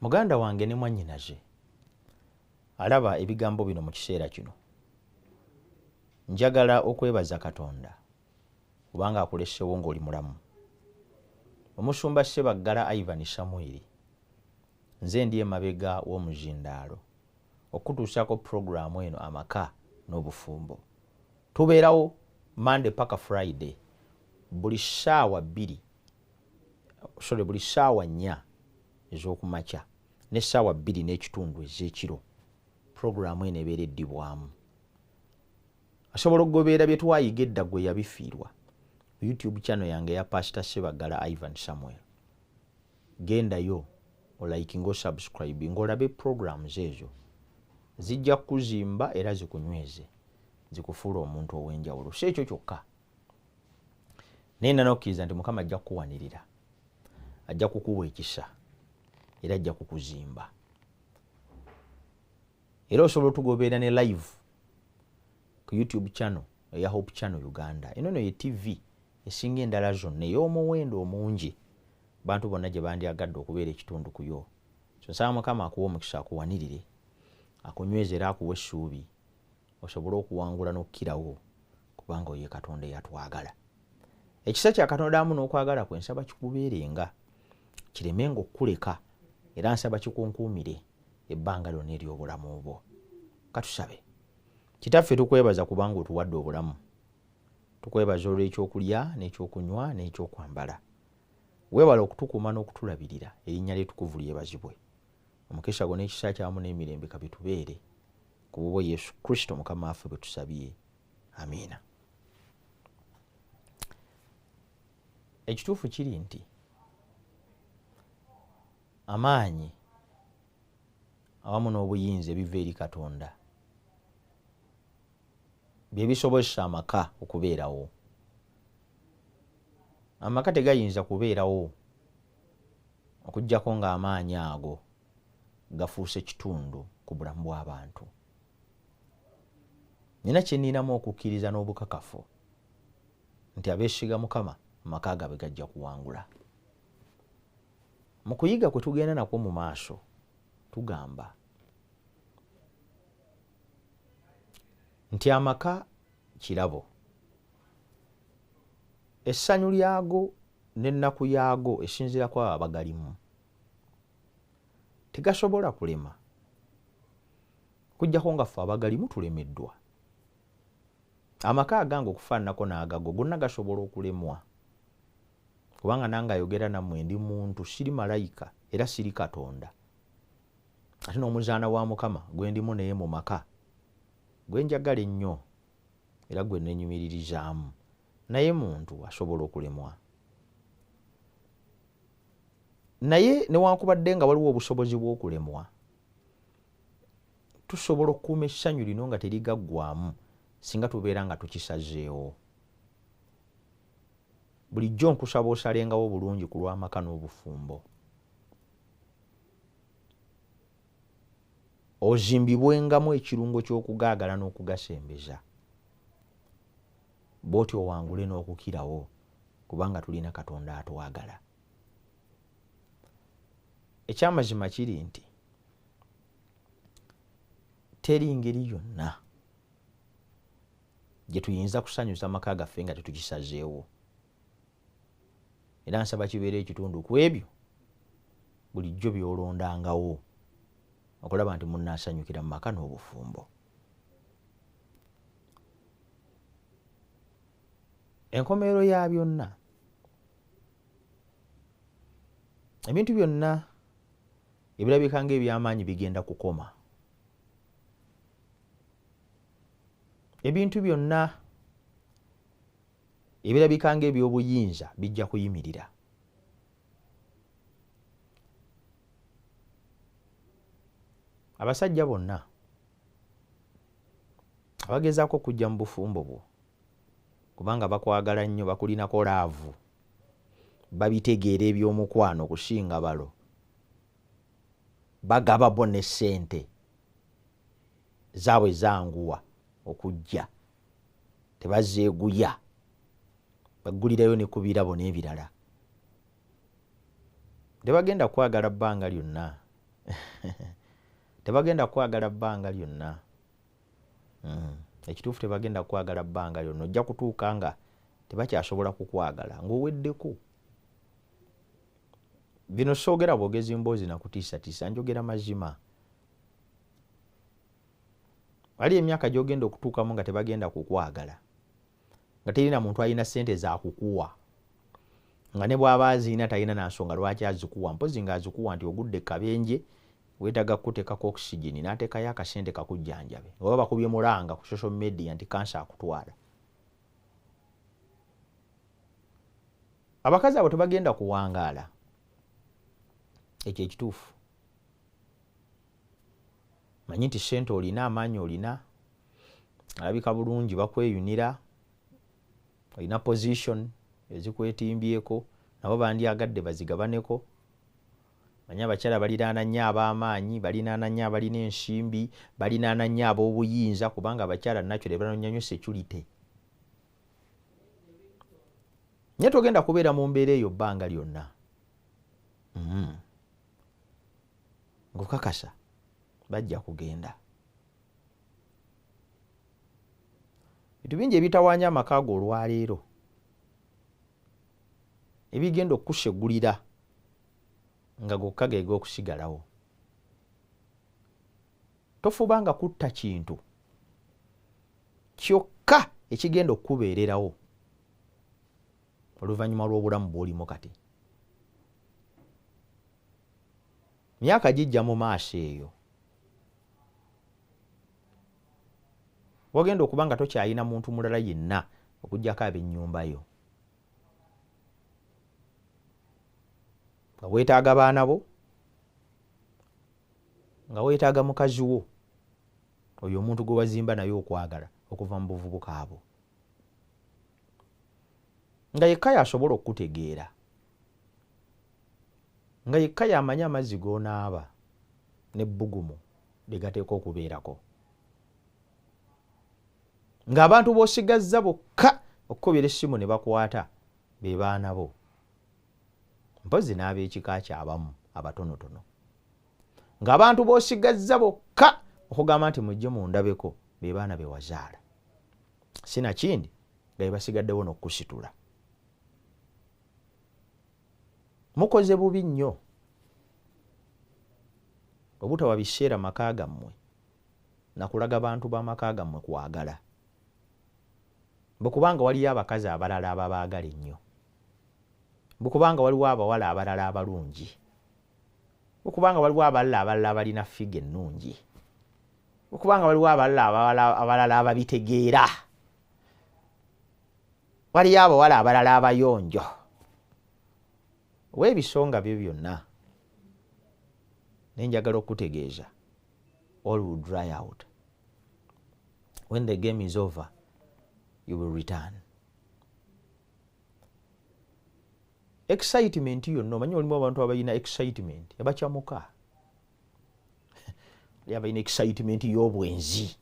Muganda wange ne mwannyinaze alaba ebigambo bino mu kiseera kino. Njagala okwebaza Katonda kubanga akulessewo ng'oli mulamu. Omusumba Ssebaggala Ivan Samuel, nze ndi emabega w'omuzindaalo okutuusako puroguramu eno amaka n'obufumbo. Tubeerawo Monday paka Friday buli ssaawa 4 ez'okumakya n'essaawa 2:30 ez'ekiro. Puroguramu eno ebeera eddibwamu. Asobola okugoberera bye twayiga edda gwe yabifiirwa YouTube channel yange ya Pastor Ssebaggala Ivan Samuel. Gendayo olaikinga osubscribe ng'olabe programs ezo zijja kuzimba era zikunyweze zikufuula omuntu ow'enjawulo. Si ekyo kyokka, nenda n'okkiriza nti Mukama ajja kukuwanirira, ajja kukuwa ekisa era ajja kukuzimba. Era osobola otugoberera ne live ku YouTube channel eya Hope Channel Uganda. Eno ye TV esinga endala zonna ey'omuwendo omungi bantu bonna gye bandyagadde okubeera ekitundu ku yo. So nsaba Mukama akuwa omukisa, akuwanirire, akunyweze era akuwa essuubi osobole okuwangula n'okkirawo kubanga oye Katonda eyatwagala. Ekisa kya Katonda amu n'okwagala kwe nsaba kikubeerenga, kiremenga okkuleka era nsaba kikunkuumire ebbanga lyonna ery'obulamu bwo. Katusabe. Kitaffe tukwebaza kubanga otuwadde obulamu. Tukwebaza olw'ekyokulya n'ekyokunywa n'ekyokwambala. Weewala okutukuuma n'okutulabirira, erinnya ly'ettukuvu lyebazibwe. Omukisa gwo n'ekisa kyamu n'emirembe ka bitubeere ku bubwo Yesu Kristo Mukama waffe bwe tusabye. Amiina. Ekituufu kiri nti amaanyi awamu n'obuyinza ebiva eri Katonda bye bisobozesa amaka okubeerawo. Amaka tegayinza kubeerawo okuggyako ng'amaanyi ago gafuuse kitundu ku bulamu bw'abantu. Nina kye nninamu okukkiriza n'obukakafu nti abeesiga Mukama amaka gaabwe gajja kuwangula. Mu kuyiga kwe tugenda nakwo mu maaso tugamba nti amaka kirabo, essanyu lyago n'ennaku yaago esinziira ku abo abagalimu tegasobola kulema kujjako nga ffe abagalimu tulemeddwa. Amaka agange okufaananako n'agago gonna gasobola okulemwa kubanga nange ayogera nammwe ndi muntu, siri malayika era siri Katonda. Ate n'omuzaana wa Mukama gwe ndimu naye mu maka gwe njagala ennyo era gwe neenyumiririzaamu, naye muntu asobola okulemwa. Naye newankubadde nga waliwo obusobozi bw'okulemwa, tusobola okukuuma essanyu lino nga terigaggwamu singa tubeera nga tukisazeewo. Bulijjo nkusaba osalengawo bulungi ku lw'amaka n'obufumbo. Ozimbibwengamu ekirungo ky'okugaagala n'okugasembeza, bw'otyo owangule n'okukirawo kubanga tulina Katonda atwagala. Ekyamazima kiri nti teri ngeri yonna gye tuyinza kusanyusa amaka gaffe nga tetukisazeewo. Era nsaba kibeere ekitundu ku ebyo bulijjo by'olondangawo okulaba nti munnaasanyukira mu maka n'obufumbo. Enkomerero ya byonna, ebintu byonna ebirabika ng'ebyamaanyi bigenda kukoma. Ebintu byonna ebirabika ng'ebyobuyinza bijja kuyimirira. Abasajja bonna abagezaako okujja mu bufumbo bwo kubanga bakwagala nnyo, bakulinako laavu, babitegeera eby'omukwano kusinga balo, bagaba bo ne ssente zaabwe zanguwa okujja, tebazeeguya, baggulirayo ne ku birabo n'ebirala. Tebagenda kwagala bbanga lyonna tebagenda kwagala bbanga lyonna. Ekituufu tebagenda kwagala bbanga lyonna, ojja kutuuka nga tebakyasobola kukwagala ng'oweddeko. Bino soogera bwogezi mboozi na kutiisatiisa, njogera mazima. Wali emyaka gy'ogenda okutuukamu nga tebagenda kukwagala, nga terina muntu alina ssente zaakukuwa, nga ne bw'aba azirina talina na nsonga lwaki azikuwa, mpozi ng'azikuwa nti ogudde kabenje weetaga kuteekako oxygen n'ateekayo akasente kakujjanjabe, oba bakubye mulanga ku social media nti kansa akutwala. Abakazi abo tebagenda kuwangaala. Ekyo ekituufu. Manyi nti ssente olina, amaanyi olina, alabika bulungi, bakweyunira, olina position ezikwetimbyeko, nabo bandyagadde bazigabaneko. Manyi abakyala balinaana nnyo ab'amaanyi, balinaana nnyo abalina ensimbi, balinaana nnyo ab'obuyinza, kubanga abakyala nakyo banoonya nnyo security. Naye togenda kubeera mu mbeera eyo bbanga lyonna. Ng'okakasa bajja kugenda. Bintu bingi ebitawaanya amaka go olwaleero ebigenda okukuseggulira nga gokka ge g'okusigalawo. Tofubanga kutta kintu kyokka ekigenda okukubeererawo oluvannyuma lw'obulamu bw'olimu kati. Myaka gijja mu maaso eyo wagenda okuba nga tokyalina muntu mulala yenna okuggyako ab'ennyumba yo, nga weetaaga baana bo, nga weetaaga mukazi wo, oyo omuntu gwe wazimba naye okwagala okuva mu buvubuka abo, nga yekka y'asobola okukutegeera, nga yekka y'amanyi amazzi g'onaaba n'ebbugumu lye gateeka okubeerako, ng'abantu b'osigazza bokka okukubira essimu ne bakwata be baana bo, mpozi n'ab'ekika ky'abamu abatonotono, ng'abantu b'osigazza bokka okugamba nti mujje mundabeko be baana be wazaala, sinakindi nga be basigaddewo n'okkusitula. Mukoze bubi nnyo obutawa biseera maka gammwe na kulaga bantu b'amaka gammwe kwagala. Bwekubanga waliyo abakazi abalala ababaagala ennyo, bwekubanga waliwo abawala abalala abalungi, bwekubanga waliwo abalala abalina ffiga ennungi, bwekubanga waliwo abalala ababitegeera, waliyo abawala abalala abayonjo. W'ebisonga byo byonna nenjagala okutegeeza, all will dry out. When the game is over, you will return. Excitement yonna, omanyi olimu abantu abalina excitement abakyamuka, oli abalina excitement y'obwenzi,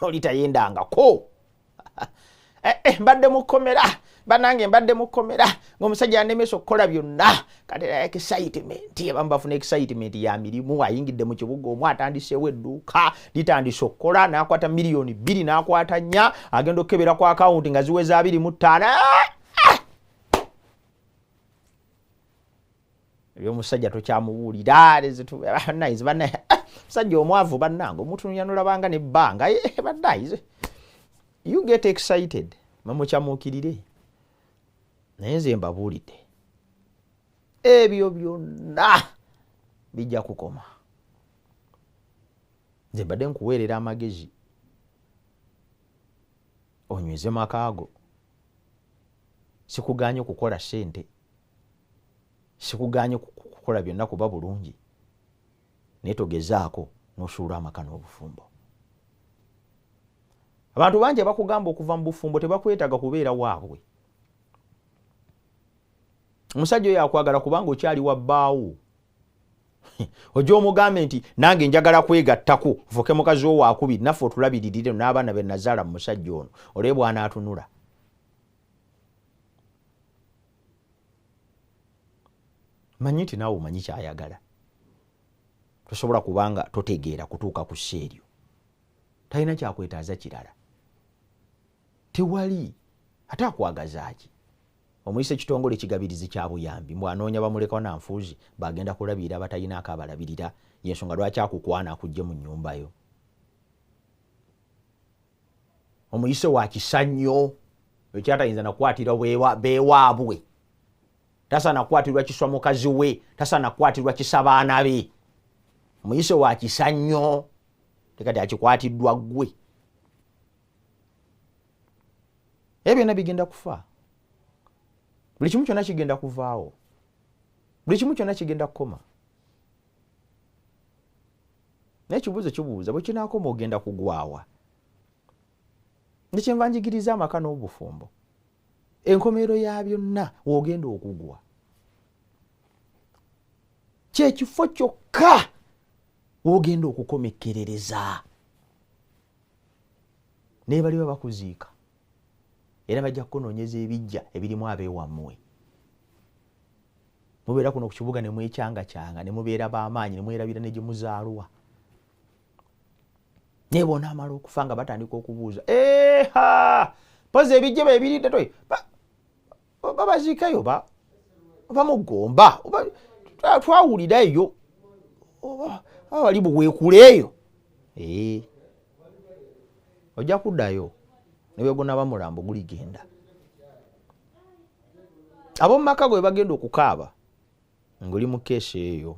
oli tayendangako. Mbadde mukomera banange, mbadde mukomera ng'omusajja anemesa okukola byonna, kati excitement, abamu bafuna excitement ya mirimu. Ayingidde mu kibuga omu atandiseewo edduuka litandise okukola, n'akwata miliyoni 2 n'akwata 4, agenda okukebera ku akawunti nga ziweza 25. Ebyomusajja tokyamubuulira, musajja omwavu bannange, omuntu yanulabanga n'ebbanga baddayize. You get excited, mamukyamuukirire. Naye nze mbabuulidde ebyo byonna bijja kukoma. Nze mbadde nkuweerera amagezi onyweze makaago. Sikuganye kukola ssente, sikuganye kukola byonna kuba bulungi, naye togezaako n'osuula amaka n'obufumbo. Abantu bangi bakugamba okuva mu bufumbo tebakwetaaga kubeera waabwe. Omusajja oyo akwagala kubanga okyali wa bbaawo. Ojja omugambe nti nange njagala kwegattako, fuke mukazi wo wakubiri, naffe otulabiririre n'abaana be nazaala mu musajja ono, olebe bw'anaatunula. Manyi nti naawe omanyi kyayagala. tosobola kubanga totegeera kutuuka ku sseeryo. Talina kyakwetaaza kirala. Tewali ate akwagaza ki? Omuyise ekitongole ekigabirizi kya buyambi bw'anoonya bamuleka nanfuuzi bagenda kulabirira abatalinaako abalabirira, y'ensonga lwaki akukwana akujje mu nnyumba yo. Omuyise wa kisa nnyo ekyatayinza nakwatirwa beewaabwe, tasaana kukwatirwa kiswa mukazi we, tasaana kukwatirwa kisa baana be. Omuyise wa kisa nnyo tekati akikwatiddwa ggwe. Ebyo byonna bigenda kufa. Buli kimu kyonna kigenda kuvaawo. Buli kimu kyonna kigenda kukoma. N'ekibuuzo kibuuza bwe kinaakoma ogenda kugwawa. Nekyenva njigiriza amaka n'obufumbo. Enkomerero ya byonna w'ogenda okugwa. Kyekifo kyokka w'ogenda okukomekkerereza. Ne baliba bakuziika. Era bajja kunoonyeza ebijja ebirimu abeewammwe. Mubeera kuno ku kibuga ne mwekyanga ne mubeera b'amaanyi ne mwerabira ne gye muzaalwa. Ne bona amala okufa nga batandika okubuuza, pozi ebijja bebiridde toyi babaziikayo bamugomba twawulirayo wali buweekuleeyo. Ojja kuddayo ne bwegona bamulambo guligenda. Ab'omu maka gwe bagenda okukaaba ng'oli mu keesi eyo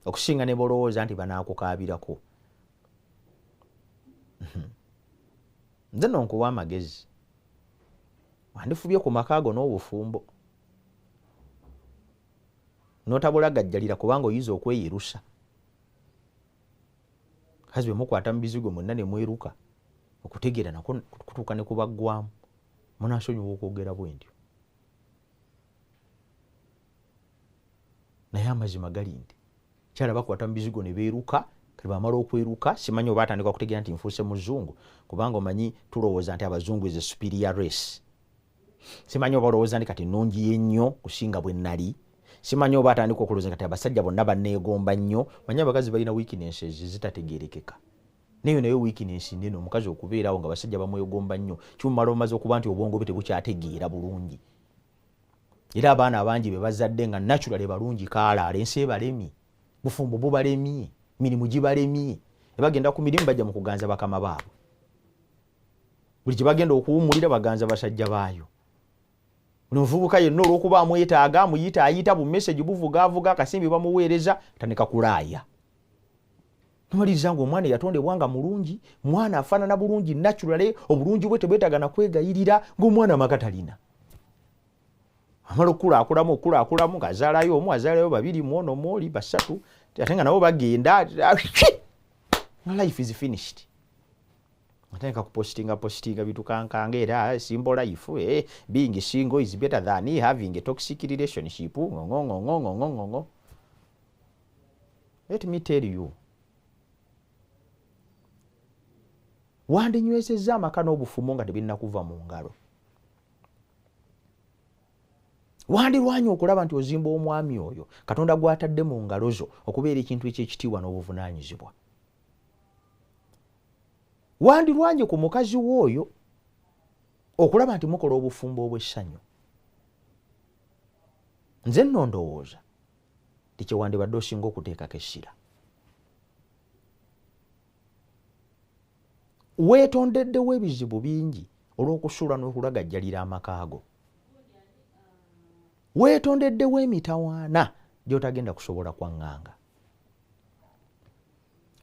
okusinga ne bolowooza nti banaakukaabirako. Nze nno nkuwa amagezi wandifubye ku maka go n'obufumbo n'otabulagajjalira kubanga oyiza okweyirusa. Kazi bwe mukwata mu bizigo mwenna ne mweruka okutegeera nako kutuuka ne kubaggwamu munaasonyiwa okwogera bwe ntyo. Naye amazima gali nti kyala bakwata mu bizigo ne beeruka, kati bamala okweruka simanyi oba atandika okutegeera nti nfuuse muzungu kubanga omanyi tulowooza nti abazungu is a superior race. Simanyi oba olowooza nti kati nnungi ennyo kusinga bwe nnali. Simanyi oba atandika okulowooza kati abasajja bonna banneegomba nnyo. Manyi abakazi balina weaknesses zitategeerekeka. Nayo weakness nene omukazi okubeerawo nga basajja bamwegomba nnyo kimumala omaze okuba nti obwongo bwe tebukyategeera bulungi. Era abaana abangi be bazadde nga naturally balungi kaalaala, ensi ebalemye, bufumbo bubalemye, mirimu gibalemye. Ebagenda ku mirimu bajja mu kuganza bakama baabwe. Buli kye bagenda okuwumulira baganza basajja baayo. Buli muvubuka yenna olw'okuba amwetaaga amuyita bu message buvugaavuga akasimbi bamuweereza tandika kulaaya. Tumaliriza nga omwana yatondebwa nga mulungi, mwana afaanana bulungi naturally, obulungi bwe tebwetaaga na kwegayirira ng'omwana amaka talina. Amala okulaakulamu ng'azaalayo omu azaalayo babiri muono mwoli basatu ate nga nabo bagenda nga life is finished. Atandika kupositinga bitukankanga era simple life being single is better than having a toxic relationship. Let me tell you. Wandinywesezza amaka n'obufumo nga tebirina kuva mu ngalo. Wandirwanya okulaba nti ozimba omwami oyo Katonda gw'atadde mu ngalo zo okubeera ekintu eky'ekitiibwa n'obuvunaanyizibwa. Wandirwanye ku mukazi w'oyo okulaba nti mukola obufumbo obw'essanyu. Nze nno ndowooza ti kye wandibadde osinga okuteekako essira. Weetondeddewo ebizibu bingi olw'okusuula n'okulagajjalira amaka go. Weetondeddewo emitawaana gy'otagenda kusobola kwaŋŋanga.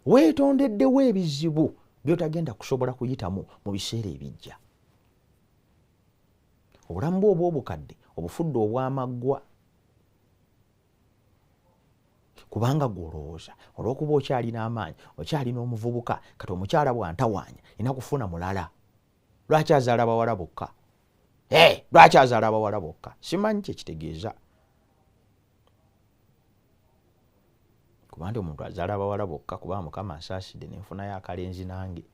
Weetondeddewo ebizibu by'otagenda kusobola kuyitamu mu biseera ebijja. Obulamu bwo obw'obukadde obufudde obw'amaggwa. Kubanga gw'olowooza olw'okuba okyalina amaanyi, okyalina omuvubuka, kati omukyala bw'antawaanya nina kufuna mulala. Lwaki azaala bawala bokka? Lwaki azaala bawala bokka? Simanyi kyekitegeeza. Kuba nti omuntu azaala bawala bokka kuba Mukama asaasidde nenfunayo akalenzi nange.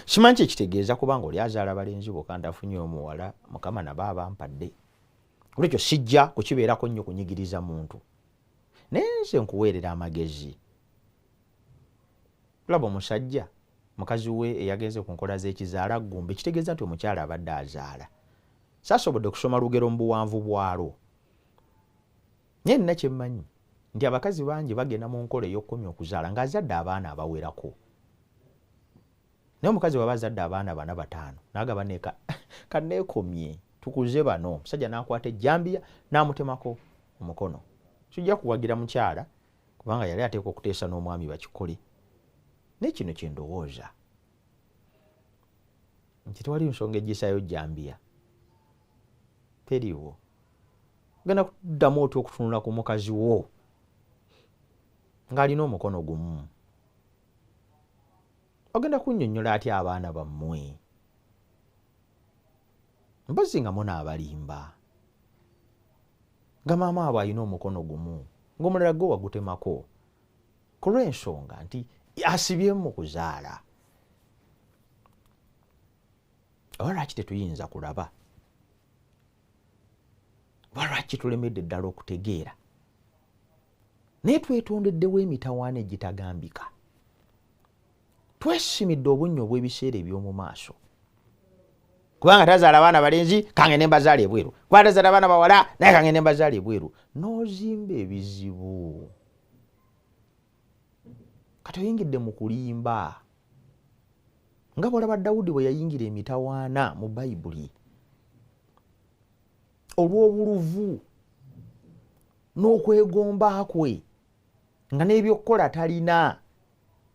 Simanyi kyekitegeeza kubanga oli azaala balenzi bokka ndafunye omuwala Mukama nabo abampadde. Olwekyo sijja kukibeerako nnyo kunyigiriza muntu. nenze nkuweerera amagezi. Laba omusajja mukazi we eyagenze ku nkola z'ekizaala gumbe kitegeeza nti omukyala abadde azaala. Saasobodde kusoma lugero mu buwanvu bwalwo. Naye nina kye mmanyi nti abakazi bangi bagenda mu nkola ey'okkomya okuzaala ng'azadde abaana abawerako. Naye omukazi waba azadde abaana 4 5 n'agaba neeka kanneekomye tukuze bano, omusajja n'akwata ejjambiya n'amutemako omukono. Sijja kuwagira mukyala kubanga yali ateeka okuteesa n'omwami bakikole. Naye kino kye ndowooza nti tewali nsonga ejjisayo jjambiya. Teriiwo. Ogenda kuddamu otya okutunula ku mukazi wo ng'alina omukono gumu? Ogenda kunnyonnyola atya abaana bammwe? Mpozi nga munaabalimba nga maama abo alina omukono gumu ng'omulala gwo wagutemako ku lw'ensonga nti asibyemu mu kuzaala. Oba lwaki tetuyinza kulaba? Oba lwaki tulemedde ddala okutegeera? Naye twetondeddewo emitawaana egitagambika. Twesimidde obunnyo obw'ebiseera eby'omu maaso. Kubanga tazaala abaana balenzi kange ne mbazaala ebweru, kubanga tazaala abaana bawala naye kange ne mbazaala ebweru. N'ozimba ebizibu. Kati oyingidde mu kulimba nga bw'olaba Dawudi bwe yayingira emitawaana mu Bayibuli olw'obuluvu n'okwegomba kwe nga n'ebyokukola talina,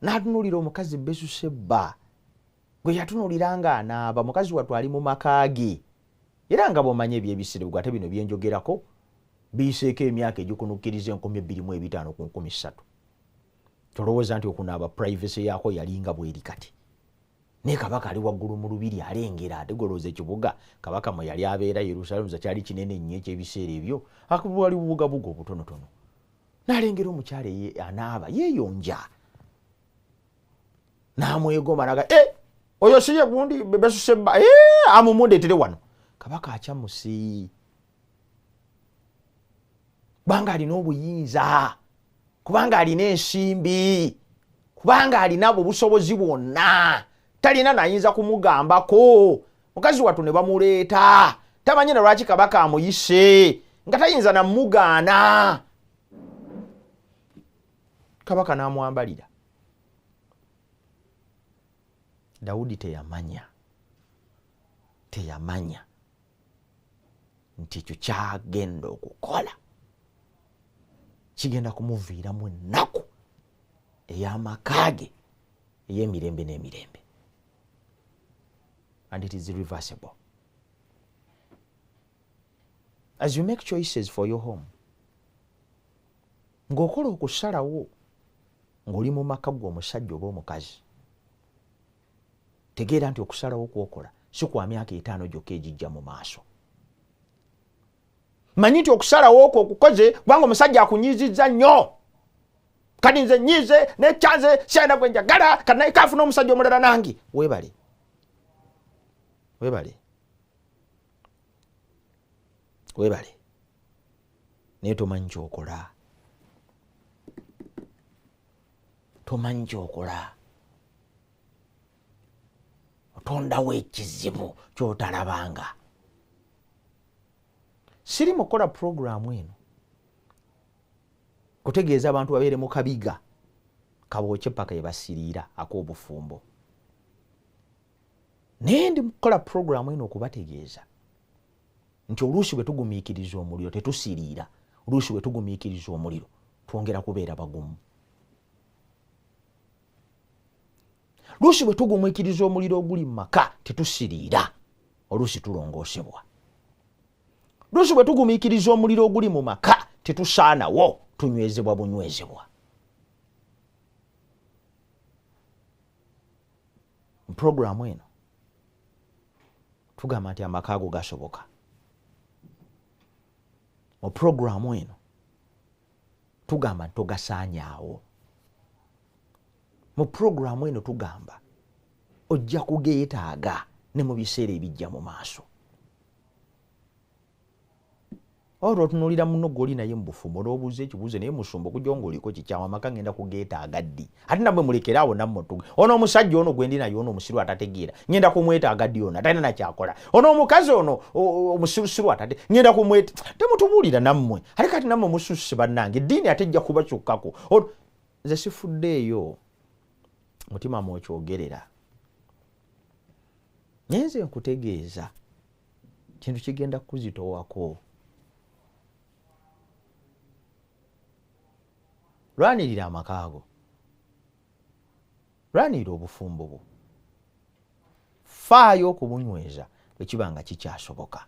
n'atunuulira omukazi Besusebba gwe yatunuulira ng'anaaba. Mukazi wattu ali mu maka ge era nga bw'omanya eby'ebisiribwa ate bino byenjogerako biyiseeko emyaka egikunukkiriza 2025 ku 13. Tolowooza nti okunaaba privacy yaako yalinga bweri kati. Naye kabaka ali waggulu mu lubiri alengera ate golooza ekibuga kabaka mwe yali abeera Yerusalemu kyali kinene nnyo eky'ebiseera ebyo, wali bubugabuga obutonotono. N'alengera omukyala anaaba yeeyonja. N'amwegomba n'aga oyo si ye gundi Besusebba amumundeetere wano. Kabaka akyamusi kubanga alina obuyinza, kubanga alina ensimbi, kubanga alina obusobozi bwonna. Talina nayinza kumugambako. Mukazi wattu ne bamuleeta tamanyi na lwaki kabaka amuyise nga tayinza namugaana. Kabaka n'amwambalira. Dawudi teyamanya nti ekyo kyagenda okukola kigenda kumuviiramu ennaku ey'amaka ge ey'emirembe n'emirembe. And it is irreversible. As you make choices for your home, ng'okola okusalawo ng'oli mu maka gwe omusajja oba omukazi, tegeera nti okusalawo kwokola si kwa myaka 5 gyokka egijja mu maaso. Manyi nti okusalawo okwo okukoze kubanga omusajja akunyiizizza nnyo. Kati nze nnyiize nekyanze siyalina gwe njagala kati naye kaafuna omusajja omulala nange. Weebale. Naye tomanyi kyokola. Otondawo ekizibu kyotalabanga. Siri mukola programu eno kutegeeza abantu babeere mu kabiga kabookye paka yebasiriira ak'obufumbo. Naye ndi mukola programu eno okubategeeza nti oluusi bwe tugumiikiriza omuliro tetusiriira, oluusi bwe tugumiikiriza omuliro twongera kubeera bagumu. Luusi bwe tugumiikiriza omuliro oguli mu maka tetusiriira, oluusi tulongoosebwa. Luusi bwe tugumiikiriza omuliro oguli mu maka tetusaanawo, tunywezebwa bunywezebwa. Mu programu eno tugamba nti amaka ago gasoboka. Mu programu eno tugamba nti togasaanyaawo. Mu programu eno tugamba ojja kugeetaaga ne mu biseera ebijja mu maaso. olwo otunuulira muno gw'oli naye mu bufumbo n'obuuza ekibuuzo naye musumba okujja ng'oliko kikyawa amaka ngenda kugeetaaga ddi ate nabwe mulekere awo nammwe ono omusajja ono gwe ndi naye ono omusiru atategeera ngenda kumwetaaga ddi ono atalina nakyakola ono omukazi ono omusirusiru atate ngenda temutubuulira nammwe ate kati nammwe mususse bannange eddiini ate ejja kubakyukkako nze sifuddeeyo mutima mwokyogerera naye nze nkutegeeza kintu kigenda kukuzitoowako. Lwanirira amakaago, lwanirira obufumbo bwo, faayo okubunyweza bwe kiba nga kikyasoboka.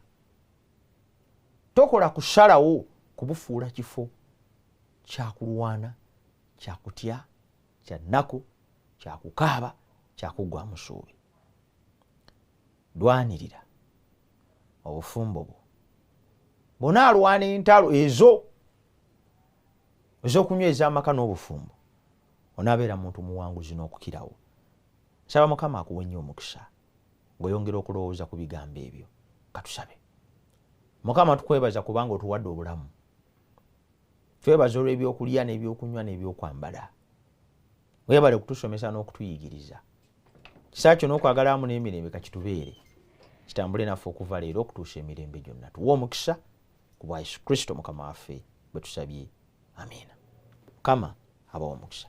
Tokola kusalawo kubufuula kifo kyakulwana, kyakutya, kya nnaku, kyakukaaba, kyakugwa mu ssuubi. Lwanirira obufumbo bwo. Bw'onaalwana entalo ezo ez'okunyweza amaka n'obufumbo onaabeera muntu muwanguzi n'okukirawo. Saba Mukama akuwe nnyo omukisa ng'oyongera okulowooza ku bigambo ebyo. Katusabe. Mukama tukwebaza kubanga otuwadde obulamu. Twebaza olw'ebyokulya n'ebyokunywa n'ebyokwambala. Weebale okutusomesa n'okutuyigiriza. Kisa kyo n'okwagala amu n'emirembe kakitubeere. Kitambule naffe okuva leero okutuusa emirembe gyonna. Tuwe omukisa ku bwa Yesu Kristo Mukama waffe bwe tusabye. Amina. Mukama abawe omukisa.